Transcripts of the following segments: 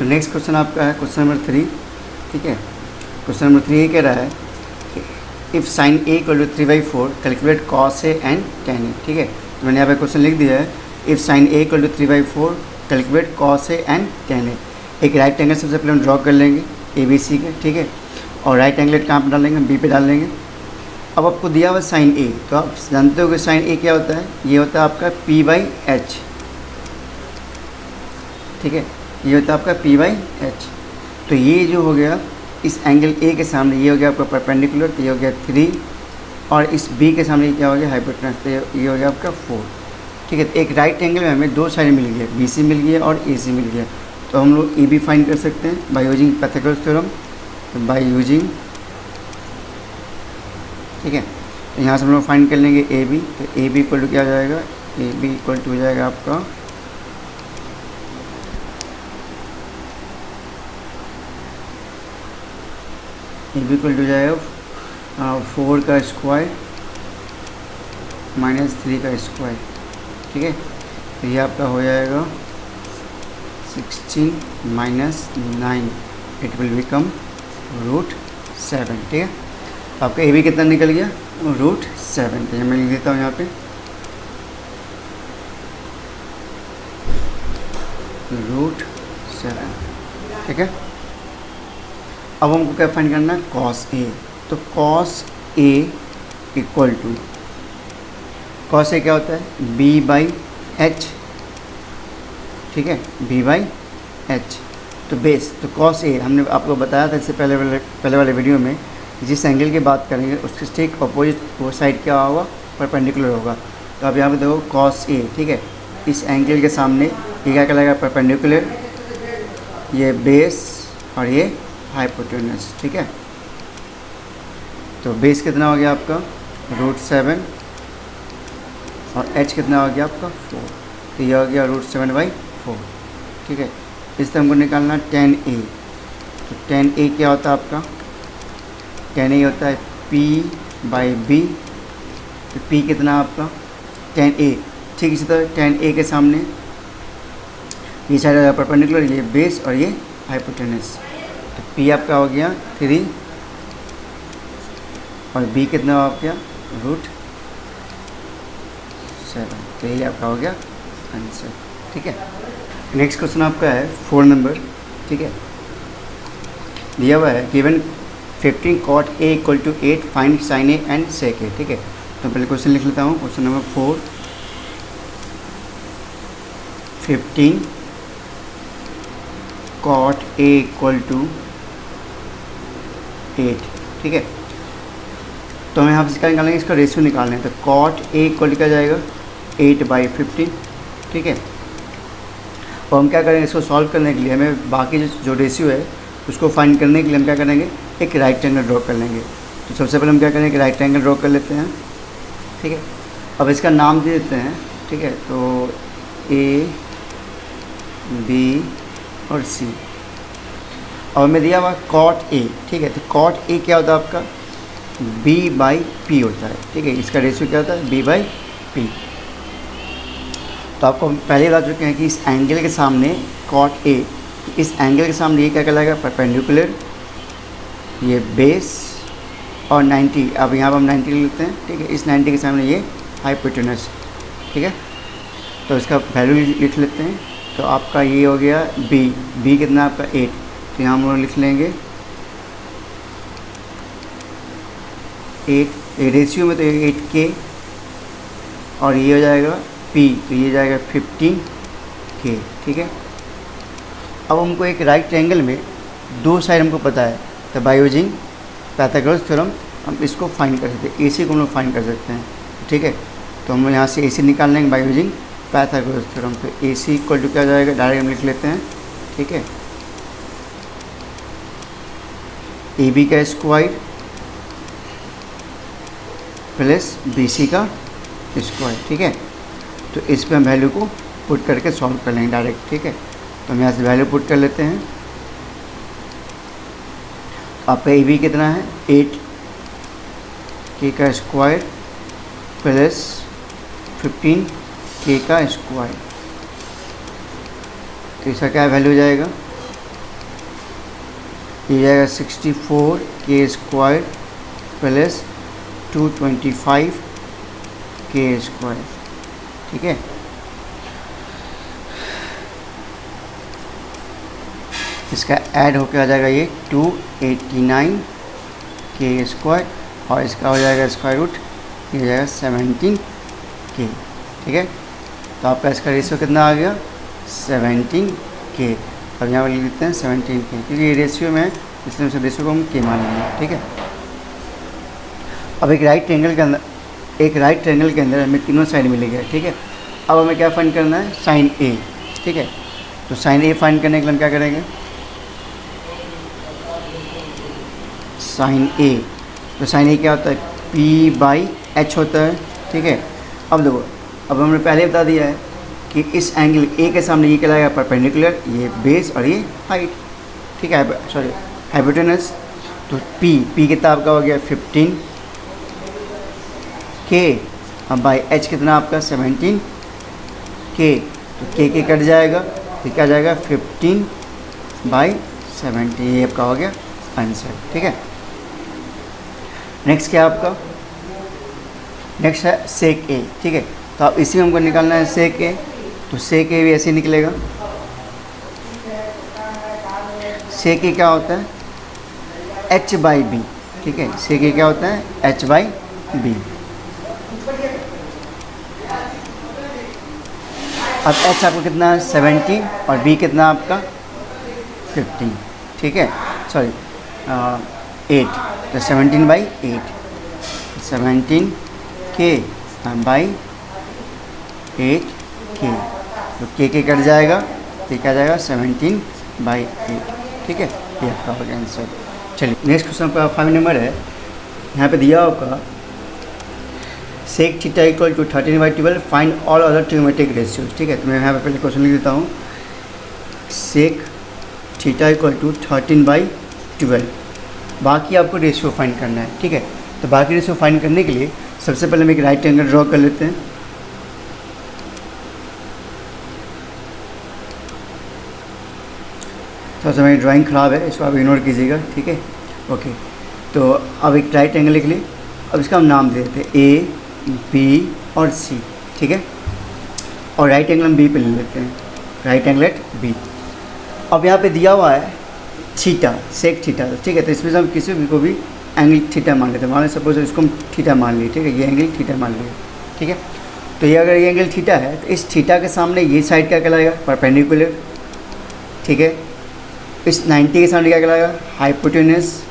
तो next question आपका है क्वेश्चन नंबर 3, ठीक है। क्वेश्चन नंबर 3 ये कह रहा है if sine A equal to 3/4 calculate cos A and tan A, ठीक है। तो मैंने यहाँ पे क्वेश्चन लिख दिया है if sine A equal to 3/4 calculate cos A and tan A. एक राइट एंगल सबसे पहले हम ड्रॉ कर लेंगे ABC के, ठीक है, और राइट एंगल कहाँ पर डालेंगे, B पे डाल लेंगे। अब आपको दिया हुआ साइन ए, तो आप जानते हो कि साइन ए क्या होता है, ये होता है आपका P/H, ठीक है, ये होता है आपका P/H। तो ये जो हो गया इस एंगल ए के सामने ये हो गया आपका परपेंडिकुलर, तो ये हो गया 3, और इस बी के सामने क्या हो गया हाइपोटेनस, तो ये हो गया आपका 4, ठीक है। तो एक राइट एंगल में हमें दो साइड मिल गया, BC मिल गया और AC मिल गया। तो हम लोग AB फाइंड कर सकते हैं by using Pythagoras theorem, by using, ठीक है। तो यहाँ से हम लोग फाइंड कर लेंगे AB, तो AB इक्वल टू क्या हो जाएगा, AB इक्वल टू हो जाएगा आपका AB इक्वल टू हो जाएगा 4 का स्क्वायर माइनस 3 का स्क्वायर, ठीक है। तो ये आपका हो जाएगा 16 माइनस 9, इट विल बिकम √7, ठीक है। तो आपका AB कितना निकल गया, √7। तो मैं लिख देता हूँ यहाँ पे √7, ठीक है। अब हमको क्या फाइंड करना है, कॉस ए। तो cos A equal to, cos A क्या होता है, B/H, ठीक है, B/H। तो बेस, तो कॉस ए हमने आपको बताया था इससे पहले वाले वीडियो में, जिस एंगल की बात करेंगे उसके ठीक अपोजिट वो साइड क्या होगा, परपेंडिकुलर होगा। तो अब यहाँ पे देखो कॉस ए, ठीक है, इस एंगल के सामने ये क्या कहलाएगा, परपेंडिकुलर, ये बेस और ये हाइपोटेनस, ठीक है। तो बेस कितना हो गया आपका √7 और h कितना हो गया आपका 4, तो ये हो गया √7/4, ठीक है। इससे हमको निकालना tan A। तो tan A क्या होता है आपका, tan A होता है P/B, तो P कितना आपका tan A, ठीक इसी तरह tan A के सामने ये साइड होगा परपेंडिकुलर, ये बेस और ये हाइपोटेनस। तो P आपका हो गया 3 और B कितना हो गया √7, तो यही आपका हो गया आंसर, ठीक है। नेक्स्ट क्वेश्चन आपका है 4 नंबर, ठीक है। दिया हुआ है given 15 cot A equal to 8 find sine A and sec A, ठीक है। तो पहले क्वेश्चन लिख लेता हूँ, question number 4, 15 cot A equal to 8, ठीक है। तो हमें यहाँ से क्या निकालेंगे, इसका रेशियो निकालना है। तो cot A इक्वल टू क्या जाएगा 8/15, ठीक है। और हम क्या करेंगे, इसको सॉल्व करने के लिए हमें बाकी जो रेशियो है उसको फाइंड करने के लिए हम क्या करेंगे, एक राइट एंगल ड्रॉ कर लेंगे। तो सबसे पहले हम क्या करेंगे, राइट एंगल ड्रॉ कर लेते हैं, ठीक है। अब इसका नाम दे देते हैं, ठीक है। तो A, B और C। और हमें दिया हुआ cot A, ठीक है। तो cot A क्या होता है आपका B/P होता है, ठीक है। इसका रेशियो क्या होता है B/P। तो आपको हम पहले बता चुके हैं कि इस एंगल के सामने cot A, इस एंगल के सामने ये क्या कहलाएगा, परपेंडिकुलर, ये बेस और 90, अब यहाँ पर हम 90 लेते हैं, ठीक है। इस 90 के सामने ये हाइपोटेनस, ठीक है। तो इसका वैल्यू लिख लेते हैं। तो आपका ये हो गया B कितना आपका 8, तो यहाँ हम लोग लिख लेंगे 8, रेशियो में तो 8K, और ये हो जाएगा P, तो ये जाएगा 15K, ठीक है। अब हमको एक राइट एंगल में दो साइड हमको पता है, तो बाय यूजिंग पाइथागोरस थ्योरम हम इसको फाइंड कर सकते हैं, AC को हम लोग फाइंड कर सकते हैं, ठीक है। तो हम यहाँ से AC निकाल लेंगे बाय यूजिंग पाइथागोरस थ्योरम। तो AC इक्वल टू क्या हो जाएगा, डायरेक्ट हम लिख लेते हैं, ठीक है, AB का स्क्वायर प्लस BC का स्क्वायर, ठीक है। तो इस पर हम वैल्यू को पुट करके सॉल्व कर लेंगे डायरेक्ट, ठीक है। तो हम यहाँ से वैल्यू पुट कर लेते हैं। आपका AB कितना है 8K का स्क्वायर प्लस 15K का स्क्वायर, तो इसका क्या वैल्यू हो जाएगा ये जाएगा 64 के स्क्वायर प्लस 225 के स्क्वायर, ठीक है। इसका ऐड होकर आ जाएगा ये 289 के स्क्वायर, और इसका हो जाएगा स्क्वायर रूट, ये हो जाएगा 17 के, ठीक है। तो आपका इसका रेशियो कितना आ गया 17 के। अब यहाँ पर लिख देते हैं 17 के, क्योंकि ये रेशियो में है इसलिए उस रेशियो को हम के मान लेंगे, ठीक है। अब एक राइट ट्रायंगल के अंदर हमें तीनों साइड मिलेगा, ठीक है। अब हमें क्या फाइंड करना है, साइन ए, ठीक है। तो साइन ए फाइंड करने के लिए हम क्या करेंगे, साइन ए, तो साइन ए क्या होता है P/H होता है, ठीक है। अब देखो, अब हमने पहले बता दिया है कि इस एंगल ए के सामने ये कहलाएगा परपेंडिकुलर, ये बेस और ये हाइट, ठीक है, सॉरी हाइपोटेनस। तो P कितना आपका हो गया 15 के, अब बाई H कितना आपका 17 के, तो के कट जाएगा, तो क्या जाएगा 15/17, ये आपका हो गया आंसर, ठीक है। नेक्स्ट क्या है आपका, नेक्स्ट है सेक ए, ठीक है। तो अब इसी में हमको निकालना है सेक ए, तो सेक ए भी ऐसे ही निकलेगा। सेक ए क्या होता है H/B, ठीक है। सेक ए क्या होता है H/B। अब H आपको कितना है 17 और B कितना आपका 15, ठीक है, सॉरी 8, तो 17/8, 17 के बाई 8 के, तो के कट जाएगा, तो क्या जाएगा 17/8, ठीक है। ये आपका हो गया आंसर। चलिए नेक्स्ट क्वेश्चन का 5 नंबर है, यहाँ पे दिया होगा sec theta equal to 13/12 find all other trigonometric ratios, ठीक है। तो मैं यहाँ पे पहले क्वेश्चन लिख देता हूँ, सेक थीटा इक्वल टू 13/12, बाकी आपको रेशियो फाइंड करना है, ठीक है। तो बाकी रेशियो फाइंड करने के लिए सबसे पहले हम एक राइट एंगल ड्रॉ कर लेते हैं। थोड़ा सा मेरी ड्राइंग ख़राब है, इसको आप इग्नोर कीजिएगा, ठीक है, ओके। तो अब एक राइट एंगल के लिए अब इसका हम नाम दे देते हैं A, B और C, ठीक है। और राइट एंगल हम B पे ले लेते हैं, राइट एंगल एट B। अब यहाँ पे दिया हुआ है थीटा, सेक थीटा, ठीक है। तो इसमें से हम किसी भी को भी एंगल थीटा मान लेते हैं, मान लें सपोज इसको हम थीटा मान लिए, ठीक है, ये एंगल थीटा मान लिया, ठीक है। तो ये अगर ये एंगल थीटा है तो इस थीटा के सामने ये साइड क्या कहलाएगा परपेंडिकुलर, ठीक है। इस 90 के सामने क्या कहलाएगा हाइपोटेनस,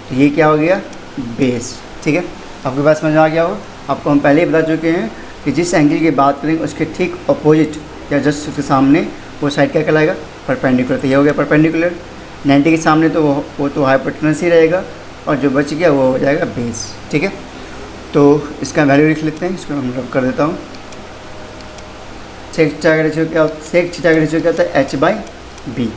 तो ये क्या हो गया बेस, ठीक है। आपके पास समझ में आ गया हो। आपको हम पहले ही बता चुके हैं कि जिस एंगल की बात करेंगे उसके ठीक अपोजिट या जस्ट उसके सामने वो साइड क्या कहलाएगा परपेंडिकुलर, तो ये हो गया परपेंडिकुलर। 90 के सामने तो वो तो हाइपोटेनस ही रहेगा, और जो बच गया वो हो जाएगा बेस, ठीक है। तो इसका वैल्यू लिख लेते हैं, इसको हम रब कर देता हूँ। सेक थीटा का रेशियो क्या होता है H/B।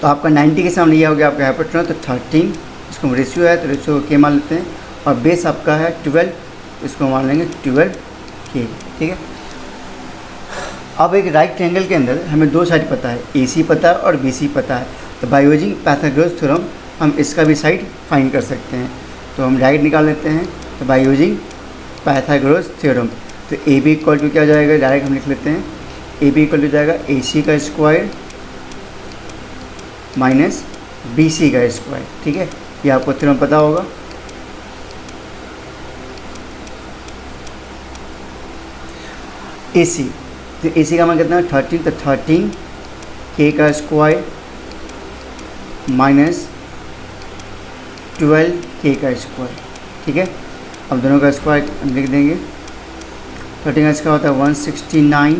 तो आपका 90 के सामने ये हो गया आपका हाइपोटेनस, तो 13, इसको रेशियो है तो रेशियो के मान लेते हैं, और बेस आपका है 12, इसको मान लेंगे 12 के, ठीक है। अब एक राइट ट्रायंगल के अंदर हमें दो साइड पता है, AC पता है और BC पता है, तो बाय यूजिंग पाइथागोरस थ्योरम हम इसका भी साइड फाइंड कर सकते हैं। तो हम डायरेक्ट निकाल लेते हैं, तो बाय यूजिंग पाइथागोरस थ्योरम, तो AB इक्वल टू क्या हो जाएगा, डायरेक्ट हम लिख लेते हैं, AB इक्वल टू जाएगा AC का स्क्वायर माइनस BC का स्क्वायर, ठीक है। ये आपको थ्योरम पता होगा। AC, तो AC का मान कितना है 13, तो 13 के का स्क्वायर माइनस 12 के का स्क्वायर, ठीक है। अब दोनों का स्क्वायर हम लिख देंगे, 13 का स्क्वायर होता है 169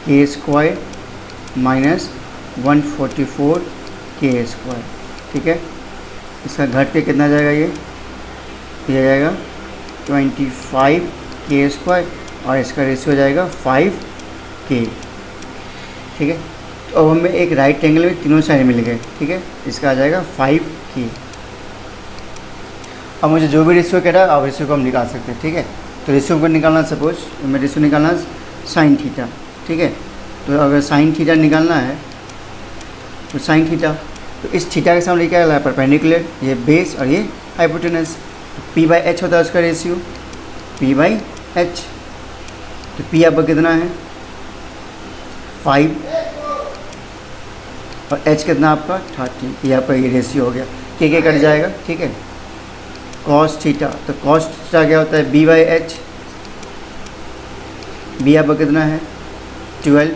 के स्क्वायर माइनस 144 के स्क्वायर, ठीक है। इसका घट के कितना जाएगा, ये आ जाएगा 25 के स्क्वायर, और इसका रेशियो हो जाएगा 5 के, ठीक है। तो अब हमें एक राइट एंगल में तीनों साइड मिल गए, ठीक है, इसका आ जाएगा 5 के। अब मुझे जो भी रेशियो कह रहा है अब रेशियो को हम निकाल सकते हैं, ठीक है। तो रेशियो को निकालना, सपोज हमें रेशियो निकालना साइन थीटा, ठीक है। तो अगर साइन थीटा निकालना है तो साइन थीटा, तो इस थीटा के सामने क्या है परपेंडिकुलर, ये बेस और ये हाइपोटेनस। पी बाई एच होता है उसका रेशियो, पी बाई एच। तो पी आपका कितना है 5 और एच कितना आपका 30। ये आपका ये रेशियो हो गया, के कट जाएगा, ठीक है। कॉस थीटा, तो कॉस थीटा क्या होता है बी बाई एच, बी आपका कितना है 12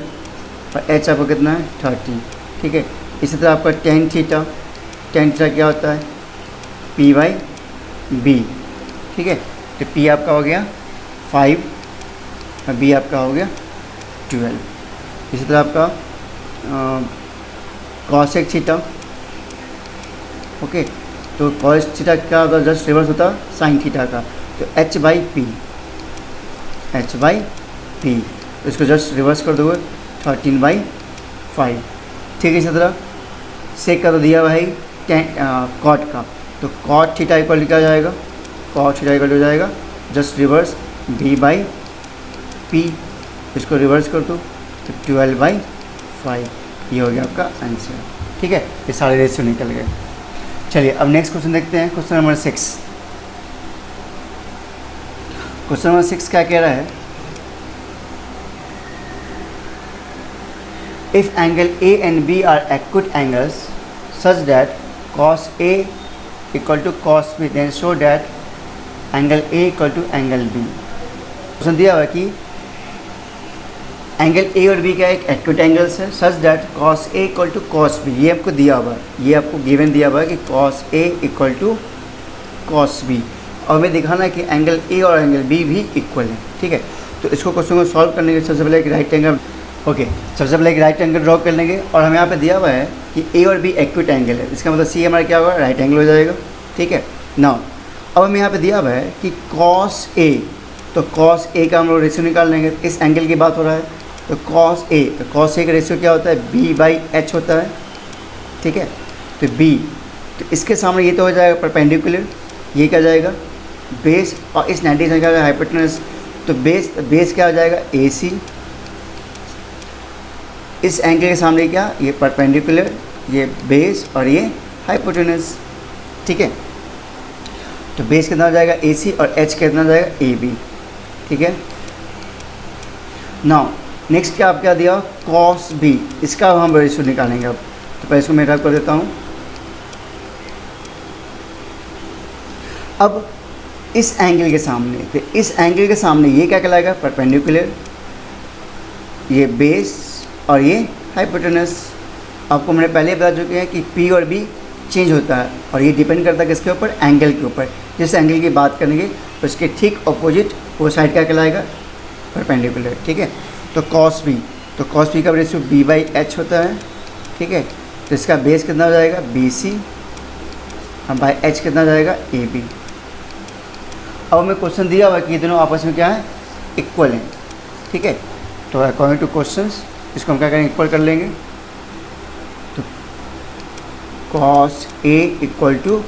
और एच आपका कितना है 30, ठीक है। इसी तरह आपका टेन थीटा, टेन थीटा क्या होता है पी बाई बी, ठीक है। तो पी आपका हो गया 5 और बी आपका हो गया 12। इसी तरह आपका कॉसेक थीटा, ओके। तो कॉस थीटा क्या होता है जस्ट रिवर्स होता है साइन थीटा का, तो H by P, H by P, तो इसको जस्ट रिवर्स कर दोगे 13/5, ठीक है। इसी तरह सेक का तो दिया हुआ है कॉट का, तो कॉट थीटा इक्वल क्या जाएगा, कॉट थीटा इक्वल हो जाएगा just reverse B by P, इसको रिवर्स कर दो तो 12/5। ये हो गया आपका आंसर, ठीक है। ये सारे रेशियो निकल गए। चलिए अब नेक्स्ट क्वेश्चन देखते हैं, क्वेश्चन नंबर 6। क्वेश्चन नंबर 6 क्या कह रहा है, if angle A and B are acute angles such that cos A equal to cos B, then show that angle A equal to angle B। Question दिया हुआ कि angle A और B का एक एक्यूट एंगल्स है such that cos A equal to cos B। ये आपको दिया हुआ है, ये आपको गिवन दिया हुआ है कि cos A equal to cos B, और हमें दिखाना है कि एंगल ए और एंगल बी भी इक्वल है, ठीक है। तो इसको क्वेश्चन को सॉल्व करने के सबसे पहले एक राइट एंगल, ओके, सबसे पहले एक राइट एंगल ड्रॉ कर लेंगे। और हमें यहाँ पे दिया हुआ है कि ए और बी एक्यूट एंगल है, इसका मतलब सी हमारा क्या होगा राइट एंगल हो जाएगा, ठीक है। नाउ अब हमें यहाँ पे दिया हुआ है कि cos A, तो cos A का हम लोग रेशियो निकाल लेंगे, इस एंगल की बात हो रहा है। तो cos A, तो cos A का रेशियो क्या होता है B बाई एच होता है, ठीक है। तो B, तो इसके सामने ये तो हो जाएगा परपेंडिकुलर, ये क्या जाएगा बेस, और इस 90 से क्या होगा हाइपोटेनस। तो बेस क्या हो जाएगा AC, इस एंगल के सामने क्या ये परपेंडिकुलर, ये बेस और ये हाइपोटेनस, ठीक है। तो बेस कितना हो जाएगा AC और H कितना हो जाएगा AB, ठीक है। नाउ नेक्स्ट क्या आप क्या दिया cos B, इसका हम रेशियो निकालेंगे अब। तो पहले इसको मैं रब कर देता हूँ। अब इस एंगल के सामने, तो इस एंगल के सामने ये क्या कहलाएगा परपेंडिकुलर, ये बेस और ये हाइपोटेनस। आपको मैंने पहले बता चुके हैं कि P और B चेंज होता है और ये डिपेंड करता है किसके ऊपर, एंगल के ऊपर। जिस एंगल की बात करेंगे उसके ठीक अपोजिट वो साइड क्या कहलाएगा परपेंडिकुलर, ठीक है। तो cos B, तो cos B का रेशियो B बाई एच होता है, ठीक है। तो इसका बेस कितना हो जाएगा BC और बाई एच कितना हो जाएगा AB। अब हमें क्वेश्चन दिया हुआ है कि ये दोनों आपस में क्या है इक्वल हैं, ठीक है। तो अकॉर्डिंग टू क्वेश्चंस इसको हम क्या करेंगे इक्वल कर लेंगे। तो cos A equal to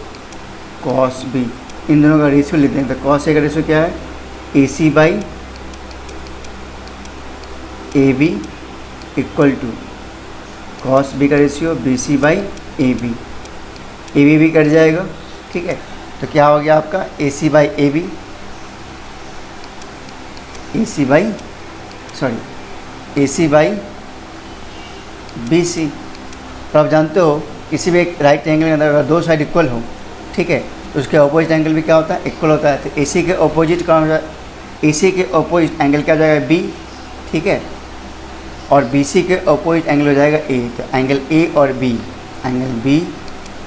cos B, इन दोनों का रेशियो लेते हैं। तो cos A का रेशियो क्या है AC by AB equal to cos B का ratio BC by AB, AB भी कट जाएगा, ठीक है। तो क्या हो गया आपका AC by AB, AC by AC by BC। तो आप जानते हो किसी भी एक राइट एंगल के अंदर अगर दो साइड इक्वल हो, ठीक है, तो उसके अपोजिट एंगल भी क्या होता है इक्वल होता है। तो AC के अपोजिट का AC के अपोजिट एंगल क्या हो जाएगा B, ठीक है, और BC के अपोजिट एंगल हो जाएगा A। तो एंगल A और B, एंगल B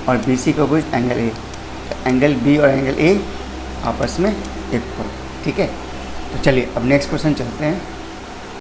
और BC के अपोजिट एंगल A, तो एंगल B और एंगल A आपस में इक्वल, ठीक है। तो चलिए अब नेक्स्ट क्वेश्चन चलते हैं।